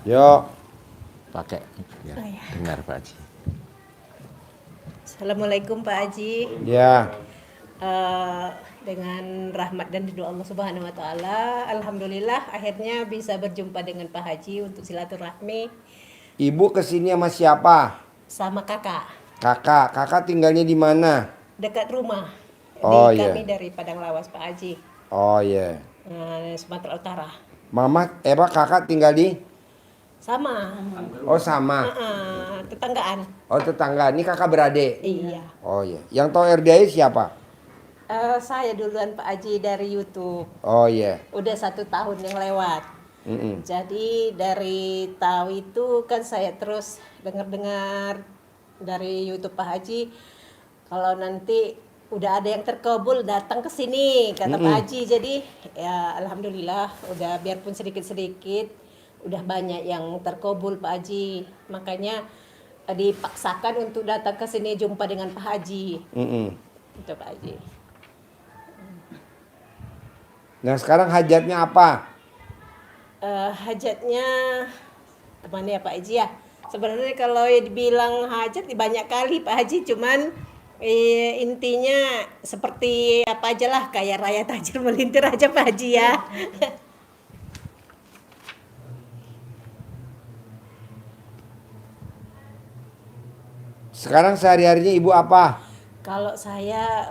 Yuk, pakai ya, dengar Pak Haji. Assalamualaikum Pak Haji. Ya. Dengan rahmat dan ridho Allah Subhanahu Wa Taala, alhamdulillah akhirnya bisa berjumpa dengan Pak Haji untuk silaturahmi. Ibu kesini sama siapa? Sama kakak. Kakak tinggalnya di mana? Dekat rumah. Oh, Kami iya. dari Padang Lawas Pak Haji. Oh iya. Sumatera Utara. Kakak tinggal di? Sama. Oh sama. Tetanggaan. Oh tetangga. Ini kakak beradik. Iya. Oh iya. Yang tahu RDI siapa? Saya duluan Pak Haji dari YouTube. Oh iya. Udah 1 tahun yang lewat. Mm-mm. Jadi dari tahu itu kan saya terus dengar-dengar dari YouTube Pak Haji, kalau nanti udah ada yang terkabul datang ke sini kata Pak Haji. Jadi ya alhamdulillah udah biarpun sedikit-sedikit udah banyak yang terkabul Pak Haji. Makanya dipaksakan untuk datang ke sini jumpa dengan Pak Haji. Itu Pak Haji. Nah sekarang hajatnya apa? Hajatnya kemana ya Pak Haji ya? Sebenarnya kalau dibilang hajat banyak kali Pak Haji, cuman intinya seperti apa aja lah, kayak raya tajir melintir aja Pak Haji ya. Sekarang sehari-harinya ibu apa? Kalau saya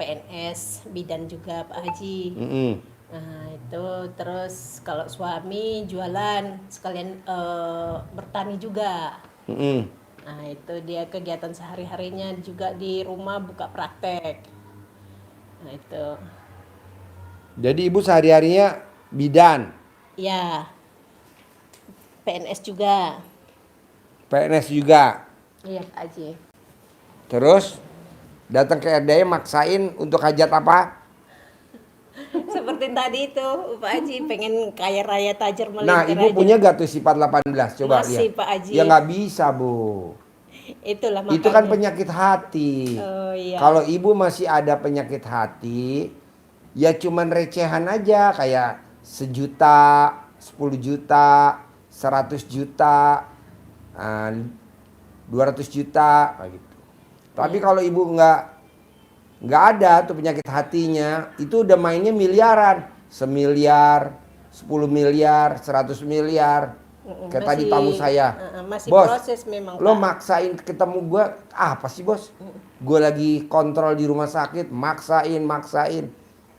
PNS bidan juga Pak Haji. Nah itu terus kalau suami jualan sekalian bertani juga. Nah itu dia kegiatan sehari-harinya, juga di rumah buka praktek. Nah itu. Jadi ibu sehari-harinya bidan? Ya, PNS juga. PNS juga? Iya Pak Haji. Terus datang ke RDI maksain untuk hajat apa? Seperti tadi itu Pak Haji pengen kaya raya tajir melintir Nah ibu aja. punya gak tuh sifat 18? Coba Masih, lihat. Pak Haji. Ya gak bisa Bu. Itulah makanya. Itu kan penyakit hati. Oh, iya. Kalau ibu masih ada penyakit hati, ya cuman recehan aja kayak 1 juta, 10 juta, 100 juta, 200 juta kayak gitu. Tapi kalau ibu nggak ada tuh penyakit hatinya, itu udah mainnya miliaran, 1 miliar, 10 miliar, 100 miliar. Kayak tadi tamu saya, masih bos, proses memang lo Pak. maksain ketemu gue, apa sih bos? Gue lagi kontrol di rumah sakit, maksain.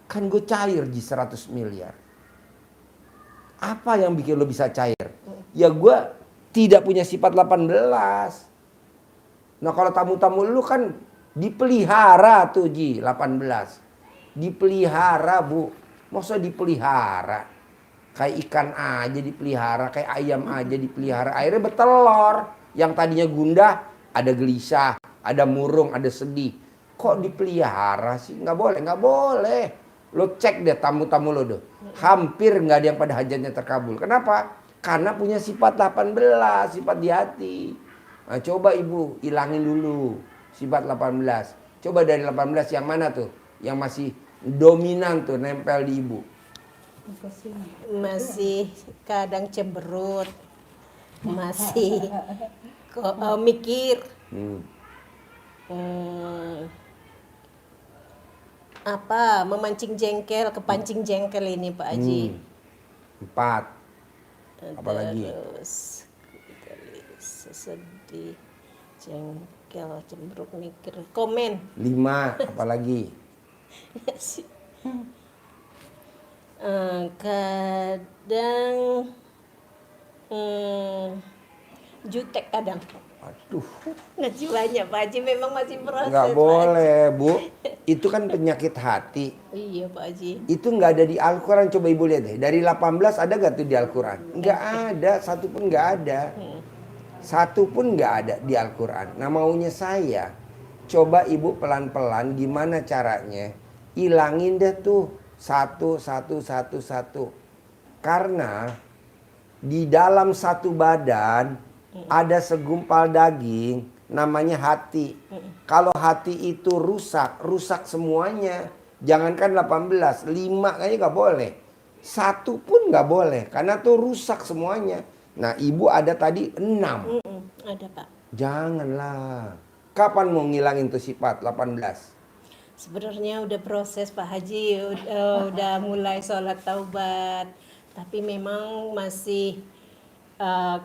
Kan gue cair di 100 miliar. Apa yang bikin lo bisa cair? Ya gue tidak punya sifat 18. Nah kalau tamu-tamu lu kan dipelihara tuh Ji, 18. Dipelihara Bu, masa dipelihara? Kayak ikan aja dipelihara, kayak ayam aja dipelihara. Akhirnya bertelur. Yang tadinya gundah, ada gelisah, ada murung, ada sedih. Kok dipelihara sih? Nggak boleh. Lo cek deh tamu-tamu lo deh. Hampir nggak ada yang pada hajatnya terkabul. Kenapa? Karena punya sifat 18, sifat di hati. Nah, coba ibu hilangin dulu sifat 18. Coba dari 18 yang mana tuh? Yang masih dominan tuh nempel di ibu. Masih kadang cemberut, masih mikir, memancing jengkel, kepancing jengkel ini Pak Haji. 4. Apalagi? Terus sedih, jengkel, cemberut, mikir, komen. 5. Apalagi? Kadang jutek kadang. Aduh. Masih banyak Pak Haji, memang masih proses. Nggak boleh Bu. Itu kan penyakit hati. Iya Pak Haji. Itu nggak ada di Al-Quran. Coba ibu lihat deh. Dari 18 ada gak tuh di Al-Quran? Nggak ada. Satu pun nggak ada. Satu pun nggak ada di Al-Quran. Nah maunya saya, coba ibu pelan-pelan gimana caranya ilangin deh tuh satu. Karena di dalam satu badan ada segumpal daging namanya hati. Kalau hati itu rusak semuanya. Jangankan 18, 5 kayaknya nggak boleh. 1 pun nggak boleh karena tuh rusak semuanya. Nah, ibu ada tadi 6. Ada Pak. Janganlah. Kapan mau ngilangin tuh sifat 18? Sebenarnya udah proses Pak Haji, udah mulai sholat taubat, tapi memang masih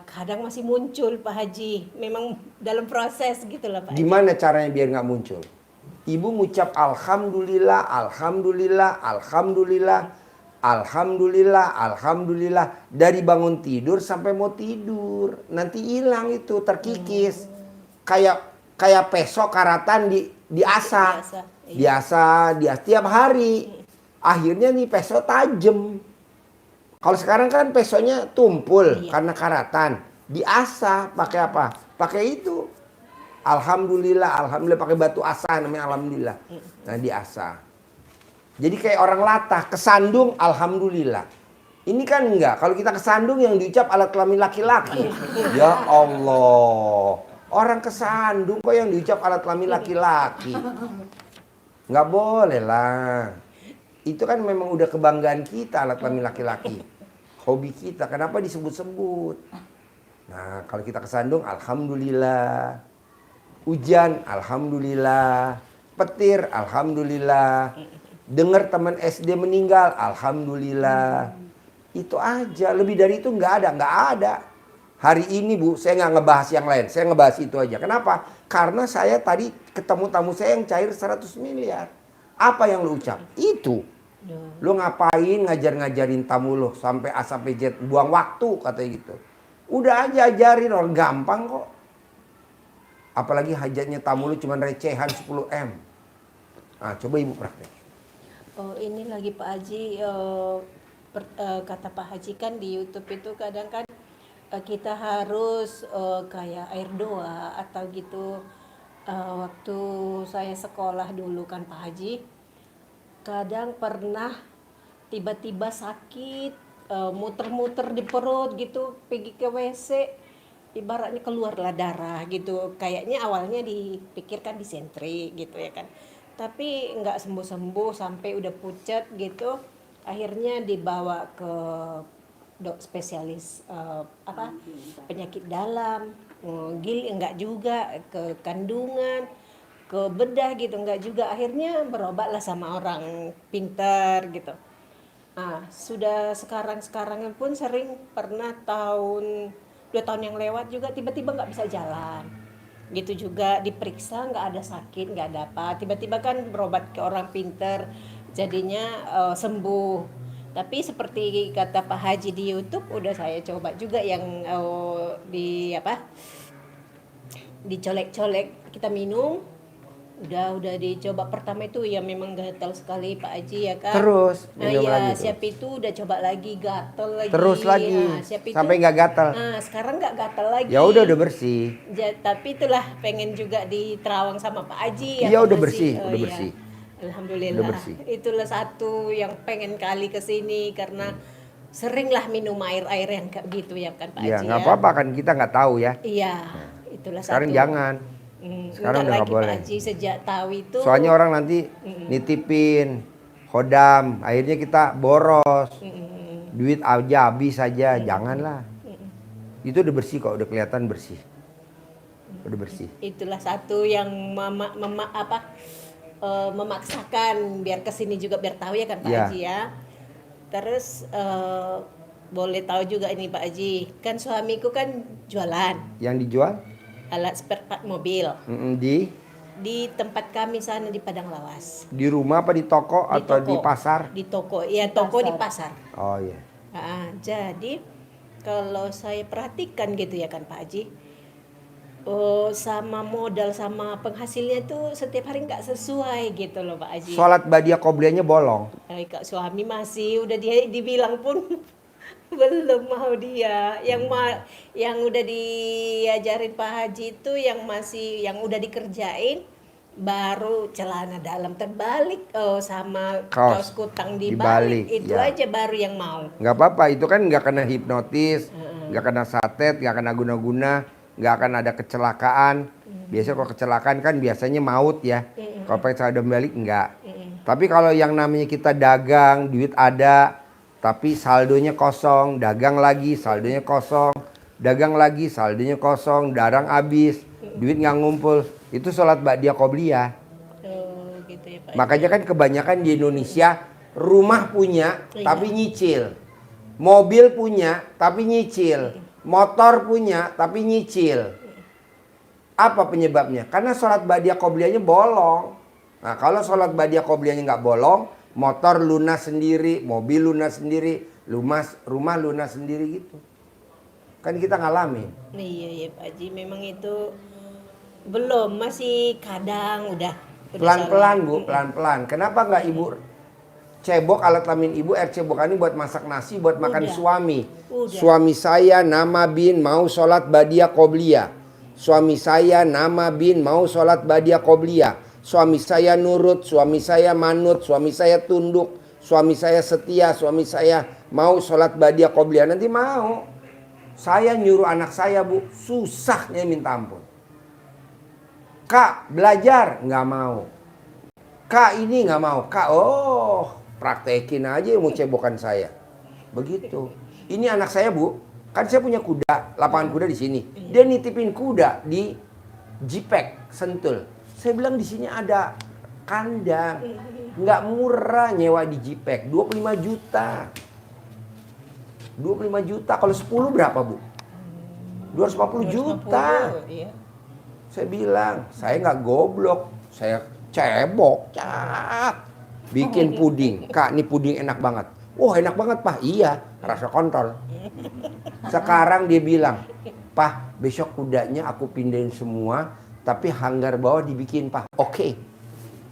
kadang masih muncul Pak Haji. Memang dalam proses gitu lah Pak Haji. Gimana caranya biar nggak muncul? Ibu ngucap alhamdulillah, alhamdulillah, alhamdulillah, alhamdulillah, alhamdulillah dari bangun tidur sampai mau tidur. Nanti hilang itu, terkikis. Kayak peso karatan diasah. Biasa tiap hari. Akhirnya nih peso tajem. Kalau sekarang kan pesonya tumpul karena karatan. Diasah pakai apa? Pakai itu. Alhamdulillah, alhamdulillah pakai batu asah namanya alhamdulillah. Nah, diasah. Jadi kayak orang latah, kesandung alhamdulillah. Ini kan enggak. Kalau kita kesandung yang diucap alat kelamin laki-laki. Ya Allah. Orang kesandung kok yang diucap alat kelamin laki-laki. Nggak boleh lah. Itu kan memang udah kebanggaan kita alat kelamin laki-laki. Hobi kita. Kenapa disebut-sebut? Nah, kalau kita kesandung alhamdulillah. Hujan alhamdulillah. Petir alhamdulillah. Dengar teman SD meninggal alhamdulillah. Itu aja. Lebih dari itu nggak ada. Hari ini Bu, saya nggak ngebahas yang lain. Saya ngebahas itu aja. Kenapa? Karena saya tadi ketemu tamu saya yang cair 100 miliar. Apa yang lu ucap? Itu. Lu ngapain ngajarin tamu lu sampai A sampai Z, buang waktu katanya gitu. Udah aja ajarin, orang gampang kok. Apalagi hajatnya tamu lu cuma recehan 10M. Nah, coba ibu praktek. Oh, ini lagi Pak Haji, kata Pak Haji kan di YouTube itu kadang kan kita harus kayak air doa atau gitu. Waktu saya sekolah dulu kan Pak Haji, kadang pernah tiba-tiba sakit, muter-muter di perut gitu, pergi ke WC, ibaratnya keluarlah darah gitu. Kayaknya awalnya dipikirkan disentri gitu ya kan, tapi nggak sembuh-sembuh sampai udah pucat gitu. Akhirnya dibawa ke spesialis penyakit dalam, enggak juga, ke kandungan, ke bedah gitu, enggak juga. Akhirnya berobatlah sama orang pintar gitu. Nah, sudah sekarang pun sering pernah 2 tahun yang lewat juga tiba-tiba nggak bisa jalan. Gitu juga diperiksa nggak ada sakit, nggak ada apa. Tiba-tiba kan berobat ke orang pintar, jadinya sembuh. Tapi seperti kata Pak Haji di YouTube, udah saya coba juga yang dicolek-colek kita minum. Udah dicoba pertama itu ya memang gatal sekali Pak Haji ya kan. Terus minum lagi siap itu udah coba lagi gatal lagi. Terus lagi sampai nggak gatal. Nah, sekarang nggak gatal lagi. Ya udah bersih. Tapi itulah pengen juga diterawang sama Pak Haji. Iya udah bersih, udah bersih. Alhamdulillah. Udah bersih. Itulah satu yang pengen kali ke sini karena seringlah minum air-air yang kayak gitu ya kan Pak Haji. Iya nggak apa-apa kan kita nggak tahu ya. Iya, itulah sekarang satu. Jangan. Sekarang udah nggak boleh. Pak Haji sejak tahu itu. Soalnya orang nanti nitipin khodam, akhirnya kita boros, duit aja habis saja, janganlah. Itu udah bersih kok, udah kelihatan bersih, udah bersih. Itulah satu yang memaksakan biar kesini juga biar tahu ya kan Pak Haji ya. Terus boleh tahu juga ini Pak Haji, kan suamiku kan jualan. Yang dijual? Alat spare part mobil. Di tempat kami sana di Padang Lawas. Di rumah apa di toko atau di pasar? Di toko, ya toko di pasar. Oh iya. Jadi kalau saya perhatikan gitu ya kan Pak Haji, sama modal sama penghasilnya tuh setiap hari nggak sesuai gitu loh Pak Haji. Sholat badiah qobliyahnya bolong. Kak suami masih udah dibilang pun belum mau dia. Yang udah diajarin Pak Haji itu yang udah dikerjain baru celana dalam terbalik sama kaos kutang dibalik. Itu ya. Aja baru yang mau. Nggak apa-apa, itu kan nggak kena hipnotis, nggak kena satet, nggak kena guna-guna, nggak akan ada kecelakaan. Biasanya kalau kecelakaan kan biasanya maut ya. Kalau pakai celana dalam balik enggak. Tapi kalau yang namanya kita dagang, duit ada, tapi saldonya kosong, dagang lagi, saldonya kosong, dagang lagi, saldonya kosong, darang habis, duit nggak ngumpul. Itu sholat ba'diyah qobliyah. Oh, gitu ya Pak. Makanya kan kebanyakan di Indonesia rumah punya Iya. tapi nyicil. Mobil punya tapi nyicil. Motor punya tapi nyicil. Apa penyebabnya? Karena sholat ba'diyah qobliyahnya bolong. Nah, kalau sholat ba'diyah qobliyahnya nggak bolong, motor lunas sendiri, mobil lunas sendiri, rumah lunas sendiri gitu. Kan kita ngalamin. Iya ya Pak Haji, memang itu belum, masih kadang udah Pelan-pelan salah. Bu, pelan-pelan. Kenapa nggak Ibu cebok alat kelamin Ibu, air cebokan ini buat masak nasi, buat makan Udah. suami. Udah. Suami saya nama bin mau sholat ba'diyah qobliyah. Suami saya nama bin mau sholat ba'diyah qobliyah. Suami saya nurut, suami saya manut, suami saya tunduk, suami saya setia, suami saya mau sholat ba'diyah qobliyah. Nanti mau. Saya nyuruh anak saya Bu, susahnya minta ampun. Kak belajar, nggak mau. Kak ini nggak mau. Kak, praktekin aja ilmu cebokan saya. Begitu. Ini anak saya Bu, kan saya punya kuda, lapangan kuda di sini. Dia nitipin kuda di Jipek, Sentul. Saya bilang di sini ada kandang, nggak murah nyewa di Jipek, 25 juta. 25 juta, kalau 10 berapa Bu? 250 juta. 250, iya. Saya bilang, saya nggak goblok, saya cebok, cak. Bikin puding. Kak, ini puding enak banget. Wah, enak banget, Pak. Iya, rasa kontol. Sekarang dia bilang, Pak, besok kudanya aku pindahin semua, tapi hanggar bawah dibikin, Pak. Oke.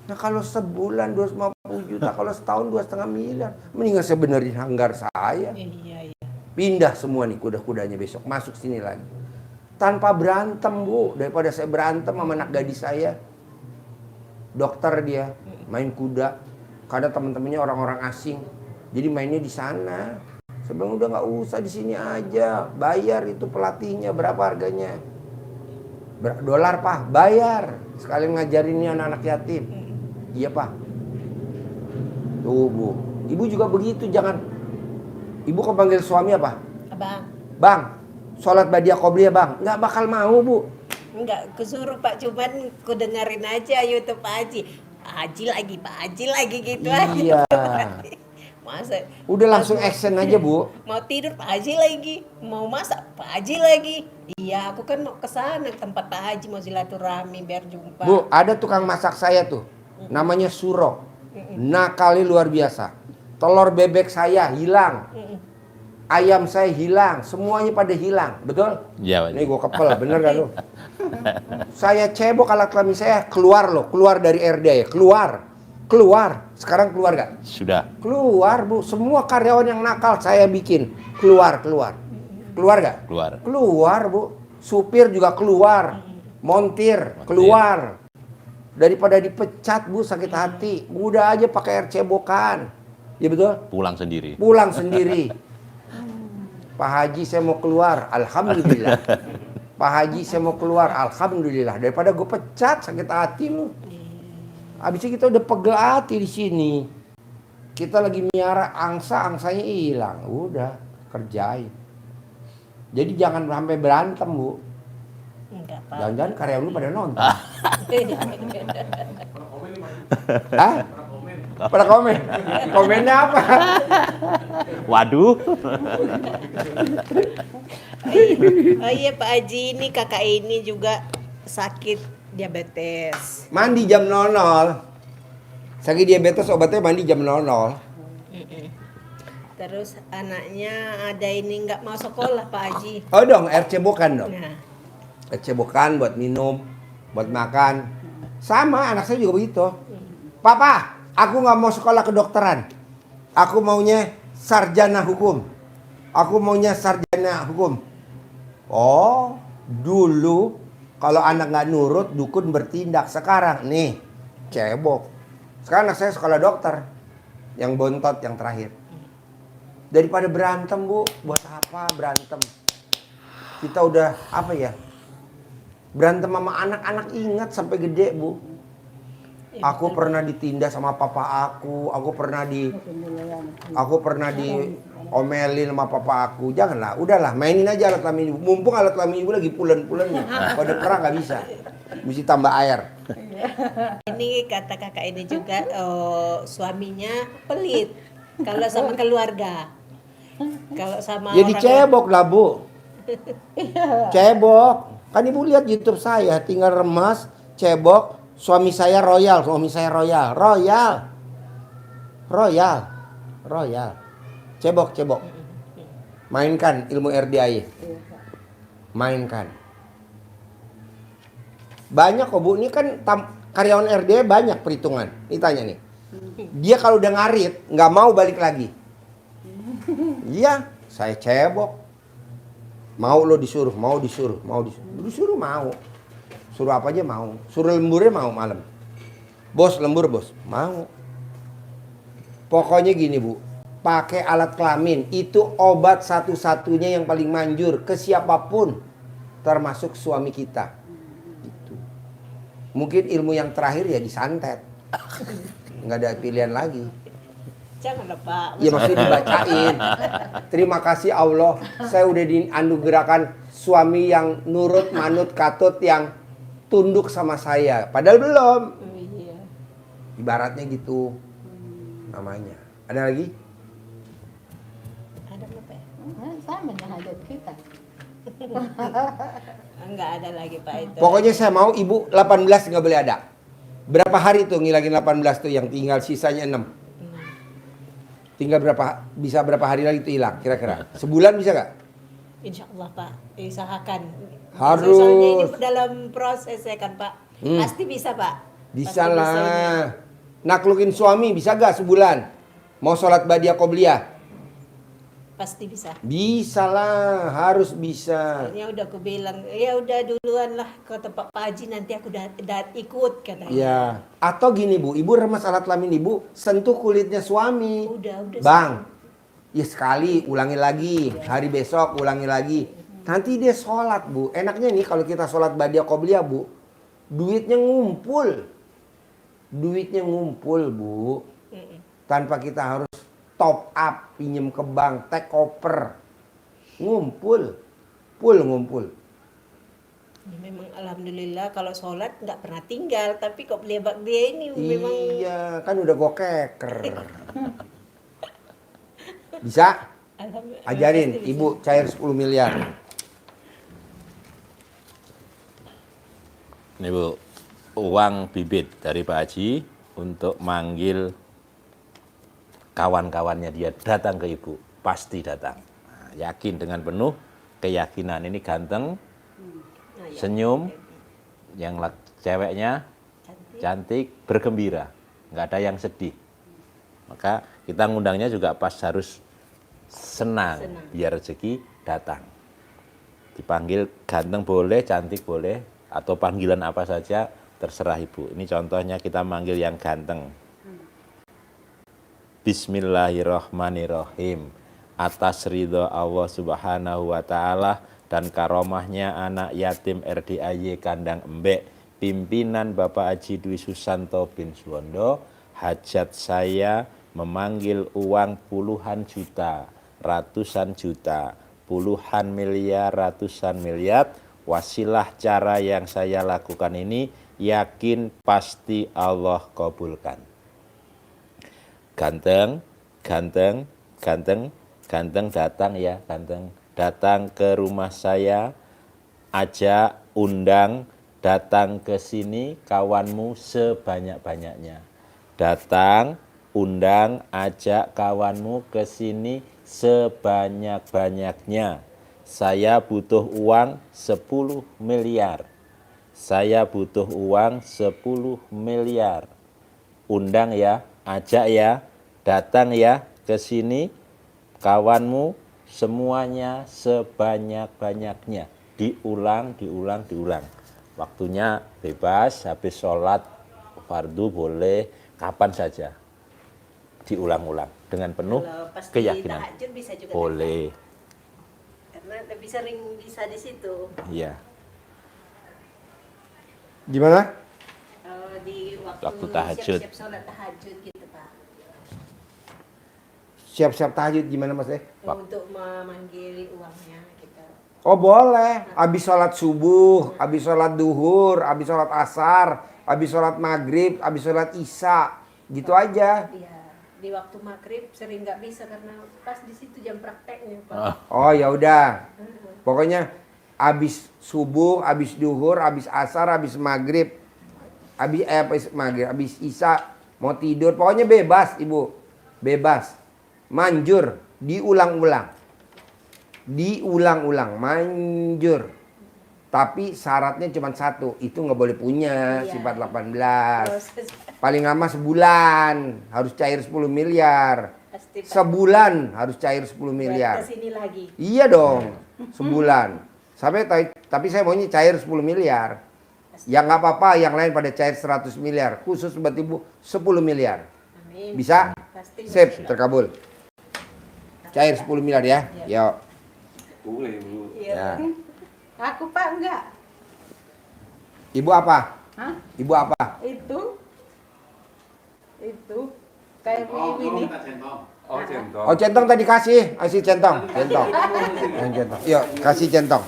Nah, kalau sebulan 250 juta, kalau setahun 2,5 miliar, mendingan saya benerin hanggar saya. Iya, iya. Pindah semua nih kuda-kudanya besok, masuk sini lagi. Tanpa berantem Bu, daripada saya berantem sama anak gadis saya. Dokter dia, main kuda. Kadang teman-temannya orang-orang asing, jadi mainnya di sana. Saya bilang udah nggak usah di sini aja, bayar itu pelatihnya berapa harganya? $, Pak, bayar. Sekalian ngajarin ini anak-anak yatim. Iya Pak. Tuh Bu, Ibu juga begitu, jangan. Ibu kok panggil suami apa? Abang. Bang, sholat ba'diyah qobliyah Bang. Nggak bakal mau Bu. Enggak, kesuruh Pak, cuman ku dengerin aja YouTube Pak Haji. Pak Haji lagi gitu Iya. aja. Masa Udah langsung action aja Bu. mau tidur Pak Haji lagi, mau masak Pak Haji lagi. Iya, aku kan mau ke sana ke tempat Pak Haji, mau silaturahmi biar jumpa. Bu, ada tukang masak saya tuh. Namanya Suro. Nakali luar biasa. Telur bebek saya hilang. Ayam saya hilang. Semuanya pada hilang. Betul? Iya, Pak. Ini gue kepel, bener gak lu? Saya cebok alat kelamin saya keluar loh. Keluar dari RD ya. Keluar. Sekarang keluar gak? Sudah. Keluar Bu. Semua karyawan yang nakal saya bikin. Keluar. Keluar gak? Keluar. Keluar Bu. Supir juga keluar. Montir keluar. Daripada dipecat Bu, sakit hati. Udah aja pakai air cebokan. Ya betul? Pulang sendiri. Pulang sendiri. Pak Haji saya mau keluar, alhamdulillah. Pak Haji saya mau keluar, alhamdulillah. Daripada gue pecat, sakit hati lu. Habisnya kita udah pegel hati di sini. Kita lagi miara angsa, angsanya hilang. Udah, kerjain. Jadi jangan sampai berantem Bu. Enggak Pak. Jangan-jangan karyawan lu pada nonton. Hah? Pada komen. Komennya apa? Waduh. Oh iya Pak Haji, ini kakak ini juga sakit diabetes. Mandi jam 00. Sakit diabetes obatnya mandi jam 00. Terus anaknya ada ini nggak mau sekolah Pak Haji. Oh dong, air cebokan dong. Nah, Air cebokan buat minum, buat makan. Sama anak saya juga begitu. Papa, aku nggak mau sekolah kedokteran. Aku maunya sarjana hukum. Aku maunya sarjana hukum. Oh, dulu kalau anak nggak nurut, dukun bertindak. Sekarang nih, cebok. Sekarang anak saya sekolah dokter. Yang bontot yang terakhir. Daripada berantem Bu, buat apa berantem? Kita udah apa ya? Berantem sama anak-anak ingat sampai gede Bu. Aku pernah ditindas sama papa aku pernah diomelin sama papa aku. Janganlah, udahlah mainin aja alat kelamin ibu. Mumpung alat kelamin ibu lagi pulen-pulennya. Kalau udah perang nggak bisa. Mesti tambah air. Ini kata kakak ini juga suaminya pelit kalau sama keluarga. Kalau sama Ya dicebok lah bu. Cebok. Kan ibu lihat YouTube saya, tinggal remas, cebok. Suami saya royal. Cebok. Mainkan ilmu RDI. Mainkan. Banyak kok bu, ini kan karyawan RDI banyak perhitungan. Ini tanya nih. Dia kalau udah ngarit, nggak mau balik lagi. Iya, saya cebok. Mau lo disuruh. Disuruh mau. Suruh apa aja mau. Suruh lemburnya mau malam. Bos, lembur bos. Mau. Pokoknya gini bu. Pakai alat kelamin. Itu obat satu-satunya yang paling manjur. Ke siapapun. Termasuk suami kita. Gitu. Mungkin ilmu yang terakhir ya disantet. Nggak ada pilihan lagi. Janganlah Pak. Ya maksudnya dibacain. Terima kasih Allah. Saya udah dianugerahkan suami yang nurut, manut, katut, yang tunduk sama saya. Padahal belum. Iya. Ibaratnya gitu. Namanya. Ada lagi? Ada apa ya? Sama dengan hajat kita. Enggak ada lagi Pak itu. Pokoknya saya mau ibu 18 nggak boleh ada. Berapa hari tuh ngilangin 18 tuh, yang tinggal sisanya 6? Tinggal bisa berapa hari lagi tuh hilang kira-kira? Sebulan bisa nggak? Insya Allah Pak, usahakan. Harus. Soalnya ini dalam proses ya kan Pak. Pasti bisa Pak. Bisa Pasti lah. ini. Naklukin suami bisa gak sebulan? Mau sholat badiah qobliyah? Pasti bisa. Bisa lah, harus bisa. Soalnya udah aku bilang, ya udah duluan lah ke tempat Pak Haji, nanti aku ikut katanya. Ya, atau gini bu, ibu remas alat kelamin ibu, sentuh kulitnya suami. Udah. Bang, ya sekali ulangi lagi, hari besok ulangi lagi. Nanti dia sholat bu. Enaknya nih kalau kita sholat badiah qobliyah bu, duitnya ngumpul bu, tanpa kita harus top up, pinjem ke bank, take over, ngumpul. Ya, memang alhamdulillah kalau sholat nggak pernah tinggal, tapi kok beliau dia ini memang Iya, kan udah gue keker. Bisa? alhamdulillah. Ajarin, Pasti bisa. ibu cair 10 miliar. Ini Bu, uang bibit dari Pak Haji untuk manggil kawan-kawannya dia datang ke Ibu, pasti datang. Nah, yakin dengan penuh keyakinan, ini ganteng, senyum, yang ceweknya cantik, bergembira, nggak ada yang sedih. Maka kita ngundangnya juga pas harus senang. Biar rezeki datang. Dipanggil ganteng boleh, cantik boleh, atau panggilan apa saja terserah Ibu. Ini contohnya kita manggil yang ganteng. Bismillahirrahmanirrahim. Atas ridho Allah Subhanahu wa Ta'ala dan karomahnya anak yatim RDIY Kandang Embek, pimpinan Bapak Haji Dwi Susanto bin Suwondo, hajat saya memanggil uang puluhan juta, ratusan juta, puluhan miliar, ratusan miliar. Wasilah cara yang saya lakukan ini, yakin pasti Allah kabulkan. Ganteng datang ya, datang ke rumah saya, ajak, undang, datang ke sini kawanmu sebanyak-banyaknya. Datang, undang, ajak kawanmu ke sini sebanyak-banyaknya. Saya butuh uang 10 miliar. Saya butuh uang 10 miliar. Undang ya, ajak ya, datang ya ke sini kawanmu semuanya sebanyak-banyaknya. Diulang. Waktunya bebas, habis sholat fardu boleh, kapan saja. Diulang-ulang dengan penuh Kalau pas di keyakinan. tahajud bisa juga Boleh. datang. Karena lebih sering bisa di situ. Iya. Gimana? Kalau di waktu waktu tahajud. Siap-siap sholat tahajud gitu Pak. Siap-siap tahajud gimana Mas? Untuk memanggil uangnya gitu. Oh boleh, habis sholat subuh, habis sholat duhur, habis sholat asar, habis sholat maghrib, habis sholat isya, gitu aja. Iya, di waktu maghrib sering nggak bisa karena pas di situ jam prakteknya Pak. Oh ya udah, pokoknya habis subuh, habis duhur, habis asar, habis maghrib, habis maghrib, habis isya, mau tidur, pokoknya bebas ibu, bebas, manjur, diulang-ulang. Diulang-ulang, manjur. Tapi syaratnya cuma satu, itu nggak boleh punya Iya. sifat 18. Proses Paling lama sebulan, harus cair 10 miliar. pasti Pak. Sebulan harus cair 10 miliar. Ke sini lagi. Iya dong, sebulan. Tapi saya maunya cair 10 miliar. Ya nggak apa-apa, yang lain pada cair 100 miliar. Khusus buat ibu 10 miliar. Amin. Bisa? Pasti. Sip, terkabul. Cair 10 miliar ya. Yuk. Boleh, Bu. Iya. Ya. Aku Pak enggak. Ibu apa? Hah? Ibu apa? Itu kayak ini. Oh, centong. Oh centong tadi kasih centong. Centong. Yang centong. Yuk, kasih centong.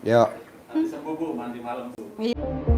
Yuk. Nanti sembuh, Bu, nanti malam, Bu.